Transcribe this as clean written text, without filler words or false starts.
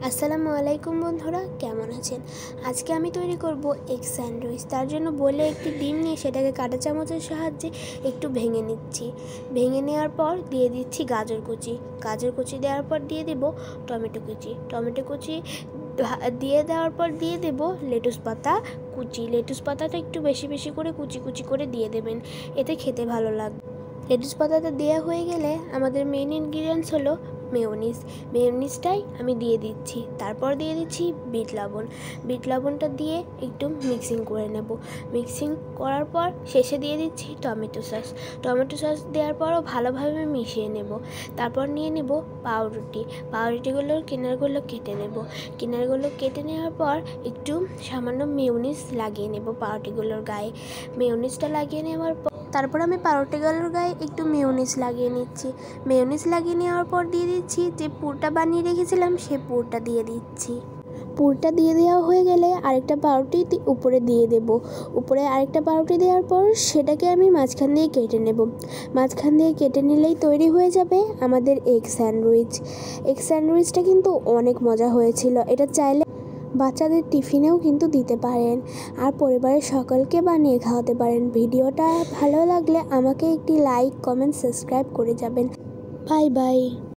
আসসালামু আলাইকুম বন্ধুরা, কেমন আছেন? আজকে আমি তৈরি করব এগ স্যান্ডউইচ। তার জন্য বলে একটি ডিম নিয়ে সেটাকে কাঁটা চামচের সাহায্যে একটু ভেঙে নিচ্ছি। ভেঙে নেওয়ার পর দিয়ে দিচ্ছি গাজর কুচি দেওয়ার পর দিয়ে দেব টমেটো কুচি দিয়ে দেওয়ার পর দিয়ে দেব লেটুস পাতাটা একটু বেশি বেশি করে কুচি করে দিয়ে দেবেন, এতে খেতে ভালো লাগবে। লেটুস পাতাটা দেওয়া হয়ে গেলে আমাদের মেইন ইনগ্রিডিয়েন্টস হলো মেয়োনিজটাই আমি দিয়ে দিচ্ছি। তারপর দিয়ে দিচ্ছি বিট লবণটা দিয়ে একটু মিক্সিং করে নেব। মিক্সিং করার পর শেষে দিয়ে দিচ্ছি টমেটো সস দেওয়ার পরও ভালোভাবে মিশিয়ে নেব। তারপর নিয়ে নেব পাউরুটিগুলোর কিনারগুলো কেটে নেওয়ার পর একটু সামান্য মেয়োনিজ লাগিয়ে নেব পাউরুটিগুলোর গায়ে। মেয়োনিজটা লাগিয়ে নেওয়ার পর তারপর আমি পাউরুটিগুলোর গায়ে একটু মেয়োনিজ লাগিয়ে নিচ্ছি। মেয়োনিজ লাগিয়ে নেওয়ার পর দিয়ে দিচ্ছি যে পুরটা বানিয়ে রেখেছিলাম, সে পুরটা দিয়ে দিচ্ছি। পুরটা দিয়ে দেওয়া হয়ে গেলে আরেকটা পাউরুটি উপরে দিয়ে দেব। উপরে আরেকটা পাউরুটি দেওয়ার পর সেটাকে আমি মাঝখান দিয়ে কেটে নেব। মাঝখান দিয়ে কেটে নিলেই তৈরি হয়ে যাবে আমাদের এগ স্যান্ডউইচটা কিন্তু অনেক মজা হয়েছিল। এটা চাইলে বাচ্চাদের টিফিনেও কিন্তু দিতে পারেন, আর পরিবারের সকলকে বানিয়ে খাওয়াতে পারেন। ভিডিওটা ভালো লাগলে আমাকে একটি লাইক, কমেন্ট, সাবস্ক্রাইব করে যাবেন। Bye bye.